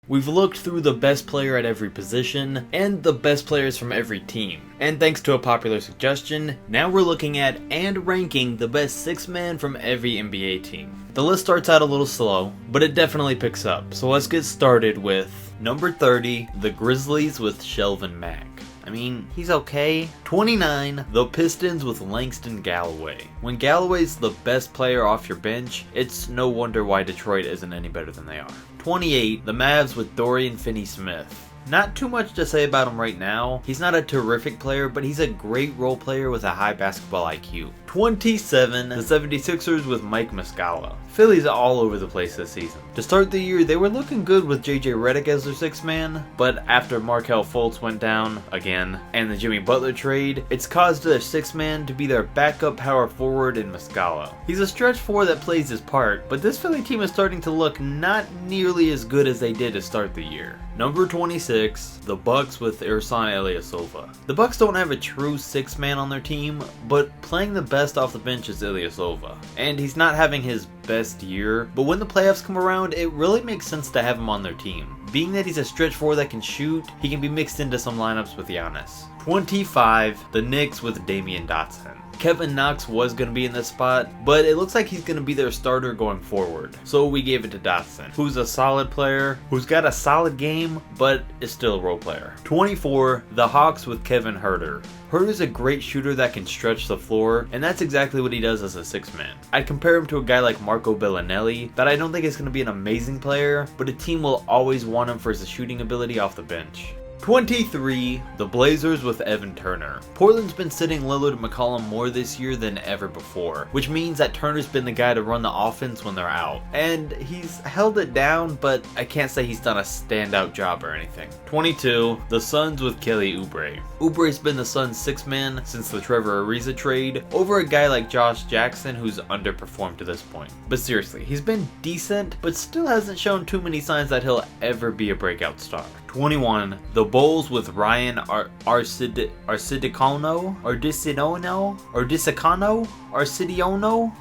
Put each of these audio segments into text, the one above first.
We've looked through the best player at every position, and the best players from every team. And thanks to a popular suggestion, now we're looking at and ranking the best 6-man from every NBA team. The list starts out a little slow, but it definitely picks up, so let's get started with number 30, the Grizzlies with Shelvin Mack. I mean, he's okay. 29, the Pistons with Langston Galloway. When Galloway's the best player off your bench, it's no wonder why Detroit isn't any better than they are. 28, the Mavs with Dorian Finney-Smith. Not too much to say about him right now. He's not a terrific player, but he's a great role player with a high basketball IQ. 27, the 76ers with Mike Muscala. Philly's all over the place this season. To start the year, they were looking good with JJ Redick as their 6-man, but after Markelle Fultz went down again, and the Jimmy Butler trade, it's caused their 6-man to be their backup power forward in Muscala. He's a stretch 4 that plays his part, but this Philly team is starting to look not nearly as good as they did to start the year. Number 26, the Bucks with Ersan Ilyasova. The Bucks don't have a true 6-man on their team, but playing the best off the bench is Ilyasova. And he's not having his best year, but when the playoffs come around, it really makes sense to have him on their team. Being that he's a stretch 4 that can shoot, he can be mixed into some lineups with Giannis. 25, the Knicks with Damian Dotson. Kevin Knox was going to be in this spot, but it looks like he's going to be their starter going forward. So we gave it to Dotson, who's a solid player, who's got a solid game, but is still a role player. 24, the Hawks with Kevin Huerter. Huerter's a great shooter that can stretch the floor, and that's exactly what he does as a 6-man. I'd compare him to a guy like Marco Bellinelli, that I don't think is going to be an amazing player, but a team will always want him for his shooting ability off the bench. 23, the Blazers with Evan Turner. Portland's been sitting Lillard and McCollum more this year than ever before, which means that Turner's been the guy to run the offense when they're out. And he's held it down, but I can't say he's done a standout job or anything. 22, the Suns with Kelly Oubre. Oubre's been the Suns' 6-man since the Trevor Ariza trade, over a guy like Josh Jackson who's underperformed to this point. But seriously, he's been decent, but still hasn't shown too many signs that he'll ever be a breakout star. 21, the Bulls with Ryan Arcidiacono?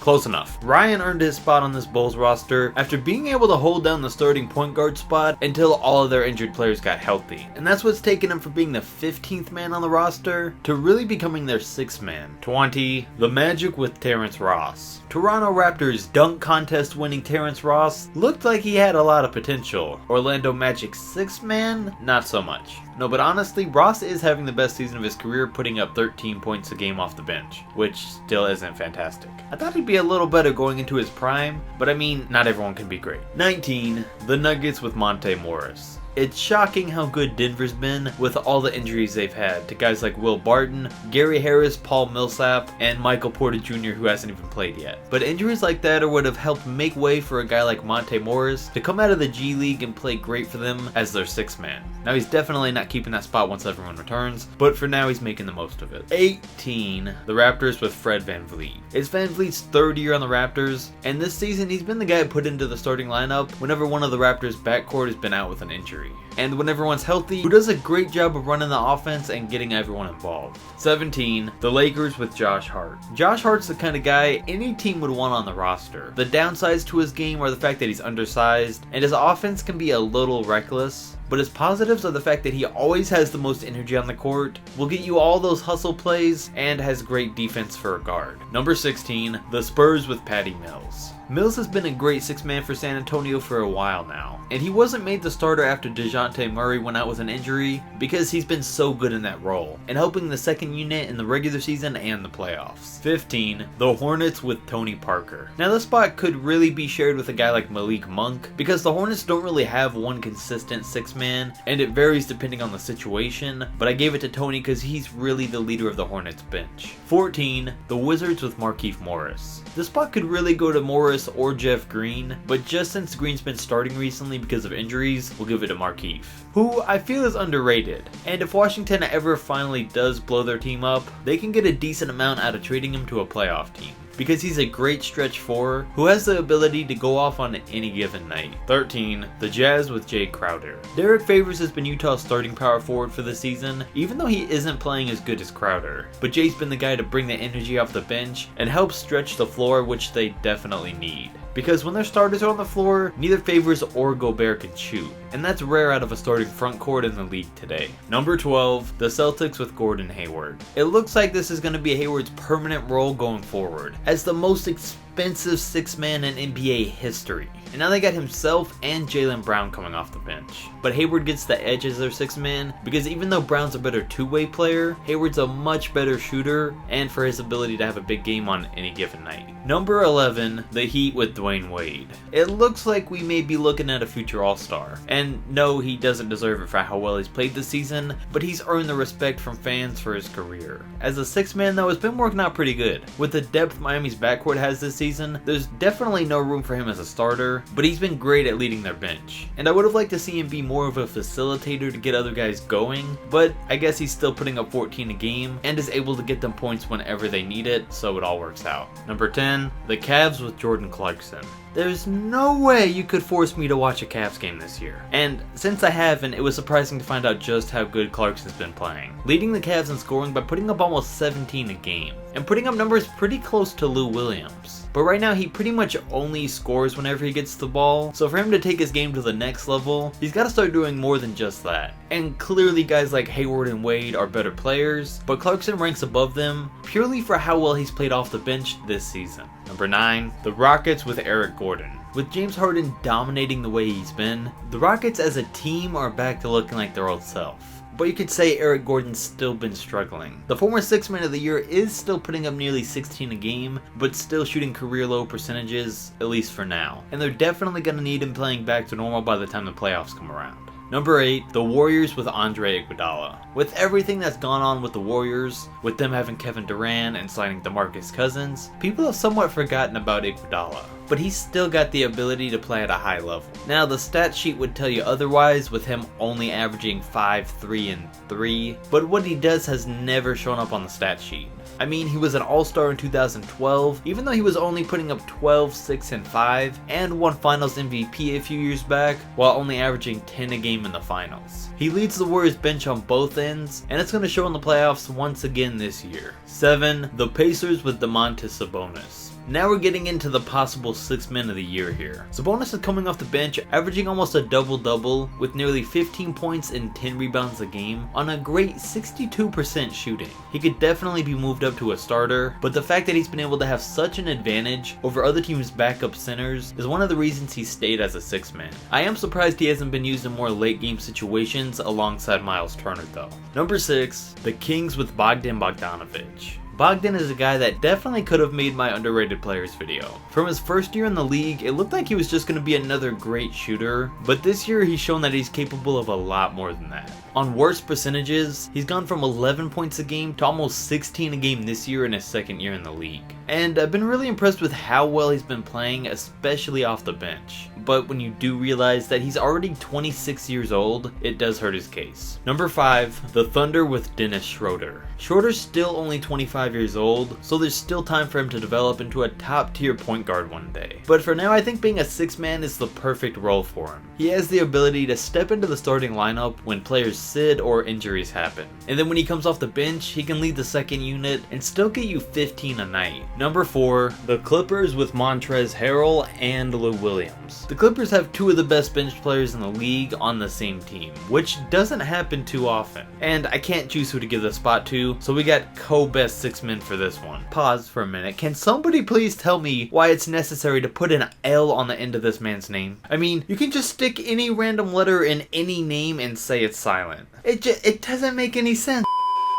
Close enough. Ryan earned his spot on this Bulls roster after being able to hold down the starting point guard spot until all of their injured players got healthy. And that's what's taken him from being the 15th man on the roster to really becoming their 6-man. 20, the Magic with Terrence Ross. Toronto Raptors dunk contest winning Terrence Ross looked like he had a lot of potential. Orlando Magic's 6-man? Not so much. No, but honestly, Ross is having the best season of his career, putting up 13 points a game off the bench, which still isn't fantastic. I thought he'd be a little better going into his prime, but I mean, not everyone can be great. 19, the Nuggets with Monte Morris. It's shocking how good Denver's been with all the injuries they've had to guys like Will Barton, Gary Harris, Paul Millsap, and Michael Porter Jr. who hasn't even played yet. But injuries like that are what have helped make way for a guy like Monte Morris to come out of the G League and play great for them as their 6-man. Now he's definitely not keeping that spot once everyone returns, but for now he's making the most of it. 18, the Raptors with Fred VanVleet. It's VanVleet's 3rd year on the Raptors, and this season he's been the guy put into the starting lineup whenever one of the Raptors' backcourt has been out with an injury. And when everyone's healthy, who does a great job of running the offense and getting everyone involved. 17, the Lakers with Josh Hart. Josh Hart's the kind of guy any team would want on the roster. The downsides to his game are the fact that he's undersized, and his offense can be a little reckless. But his positives are the fact that he always has the most energy on the court, will get you all those hustle plays, and has great defense for a guard. Number 16, the Spurs with Patty Mills. Mills has been a great 6-man for San Antonio for a while now, and he wasn't made the starter after DeJounte Murray went out with an injury because he's been so good in that role, and helping the second unit in the regular season and the playoffs. 15, the Hornets with Tony Parker. Now this spot could really be shared with a guy like Malik Monk, because the Hornets don't really have one consistent 6-man, and it varies depending on the situation, but I gave it to Tony because he's really the leader of the Hornets bench. 14, the Wizards with Markieff Morris. This spot could really go to Morris or Jeff Green, but just since Green's been starting recently because of injuries, we'll give it to Markieff, who I feel is underrated. And if Washington ever finally does blow their team up, they can get a decent amount out of trading him to a playoff team, because he's a great stretch 4 who has the ability to go off on any given night. 13, the Jazz with Jay Crowder. Derek Favors has been Utah's starting power forward for the season, even though he isn't playing as good as Crowder. But Jay's been the guy to bring the energy off the bench and help stretch the floor, which they definitely need. Because when their starters are on the floor, neither Favors or Gobert can shoot. and that's rare out of a starting front court in the league today. Number 12, the Celtics with Gordon Hayward. It looks like this is going to be Hayward's permanent role going forward, as the most expensive sixth man in NBA history. And now they got himself and Jaylen Brown coming off the bench. But Hayward gets the edge as their sixth man because even though Brown's a better two-way player, Hayward's a much better shooter and for his ability to have a big game on any given night. Number 11, the Heat with Dwayne Wade. It looks like we may be looking at a future All-Star. And no, he doesn't deserve it for how well he's played this season, but he's earned the respect from fans for his career. As a sixth man though, it's been working out pretty good. With the depth Miami's backcourt has this season, there's definitely no room for him as a starter, but he's been great at leading their bench. And I would have liked to see him be more of a facilitator to get other guys going, but I guess he's still putting up 14 a game and is able to get them points whenever they need it, so it all works out. Number 10, the Cavs with Jordan Clarkson. There's no way you could force me to watch a Cavs game this year. And since I haven't, it was surprising to find out just how good Clarkson's been playing. Leading the Cavs in scoring by putting up almost 17 a game, and putting up numbers pretty close to Lou Williams. But right now he pretty much only scores whenever he gets the ball, so for him to take his game to the next level, he's got to start doing more than just that. And clearly guys like Hayward and Wade are better players, but Clarkson ranks above them purely for how well he's played off the bench this season. Number 9, the Rockets with Eric Gordon. With James Harden dominating the way he's been, the Rockets as a team are back to looking like their old self. But you could say Eric Gordon's still been struggling. The former sixth man of the year is still putting up nearly 16 a game, but still shooting career low percentages, at least for now. And they're definitely going to need him playing back to normal by the time the playoffs come around. Number 8, the Warriors with Andre Iguodala. With everything that's gone on with the Warriors, with them having Kevin Durant and signing DeMarcus Cousins, people have somewhat forgotten about Iguodala. But he's still got the ability to play at a high level. Now the stat sheet would tell you otherwise with him only averaging 5, 3, and 3, but what he does has never shown up on the stat sheet. I mean, he was an all-star in 2012, even though he was only putting up 12, 6, and 5, and won finals MVP a few years back, while only averaging 10 a game in the finals. He leads the Warriors bench on both ends, and it's going to show in the playoffs once again this year. 7, the Pacers with Domantas Sabonis. Now we're getting into the possible sixth man of the year here. Sabonis is coming off the bench, averaging almost a double-double with nearly 15 points and 10 rebounds a game on a great 62% shooting. He could definitely be moved up to a starter, but the fact that he's been able to have such an advantage over other teams' backup centers is one of the reasons he stayed as a sixth man. I am surprised he hasn't been used in more late game situations alongside Miles Turner though. Number 6, the Kings with Bogdan Bogdanovic. Bogdan is a guy that definitely could have made my underrated players video. From his first year in the league, it looked like he was just going to be another great shooter, but this year he's shown that he's capable of a lot more than that. On worst percentages, he's gone from 11 points a game to almost 16 a game this year in his second year in the league. And I've been really impressed with how well he's been playing, especially off the bench. But when you do realize that he's already 26 years old, it does hurt his case. Number 5, the Thunder with Dennis Schroeder. Schroeder's still only 25 years old, so there's still time for him to develop into a top tier point guard one day. But for now, I think being a sixth man is the perfect role for him. He has the ability to step into the starting lineup when players sit or injuries happen. And then when he comes off the bench, he can lead the second unit and still get you 15 a night. Number 4, the Clippers with Montrezl Harrell and Lou Williams. The Clippers have two of the best bench players in the league on the same team, which doesn't happen too often. And I can't choose who to give the spot to, so we got co-best six men for this one. Pause for a minute. Can somebody please tell me why it's necessary to put an L on the end of this man's name? I mean, you can just stick any random letter in any name and say it's silent. It doesn't make any sense.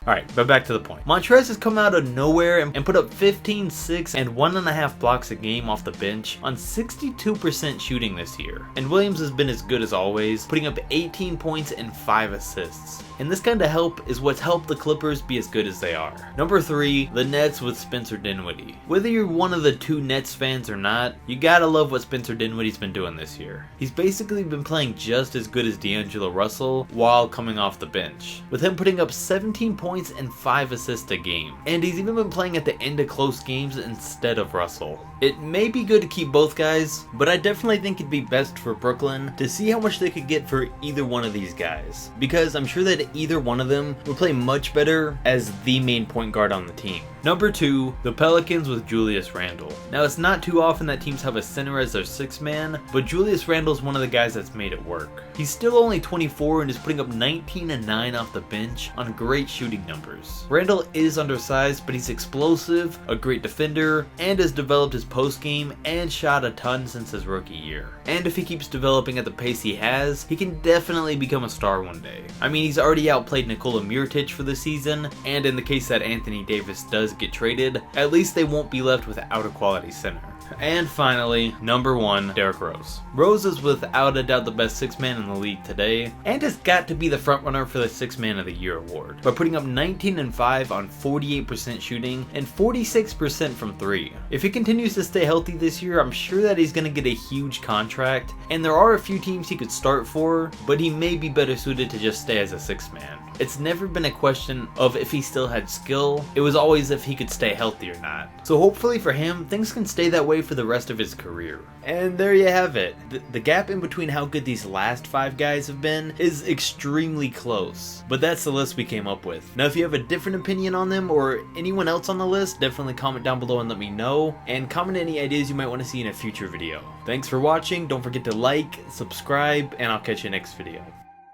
Alright, but back to the point. Montrezl has come out of nowhere and put up 15, 6, and 1.5 blocks a game off the bench on 62% shooting this year. And Williams has been as good as always, putting up 18 points and 5 assists. And this kind of help is what's helped the Clippers be as good as they are. Number 3, the Nets with Spencer Dinwiddie. Whether you're one of the two Nets fans or not, you gotta love what Spencer Dinwiddie's been doing this year. He's basically been playing just as good as D'Angelo Russell while coming off the bench, with him putting up 17 points and 5 assists a game. And he's even been playing at the end of close games instead of Russell. It may be good to keep both guys, but I definitely think it'd be best for Brooklyn to see how much they could get for either one of these guys, because I'm sure that either one of them would play much better as the main point guard on the team. Number 2, the Pelicans with Julius Randle. Now it's not too often that teams have a center as their sixth man, but Julius Randle's one of the guys that's made it work. He's still only 24 and is putting up 19 and 9 off the bench on great shooting numbers. Randall is undersized, but he's explosive, a great defender, and has developed his post game and shot a ton since his rookie year. And if he keeps developing at the pace he has, he can definitely become a star one day. I mean, he's already outplayed Nikola Mirotic for the season, and in the case that Anthony Davis does get traded, at least they won't be left without a quality center. And finally, number 1, Derrick Rose. Rose is without a doubt the best 6-man in the league today, and has got to be the frontrunner for the 6-man of the year award, by putting up 19 and 5 on 48% shooting and 46% from 3. If he continues to stay healthy this year, I'm sure that he's going to get a huge contract, and there are a few teams he could start for, but he may be better suited to just stay as a 6-man. It's never been a question of if he still had skill, it was always if he could stay healthy or not. So hopefully for him, things can stay that way for the rest of his career. And there you have it. The gap in between how good these last 5 guys have been is extremely close. But that's the list we came up with. Now if you have a different opinion on them or anyone else on the list, definitely comment down below and let me know. And comment any ideas you might want to see in a future video. Thanks for watching, don't forget to like, subscribe, and I'll catch you next video.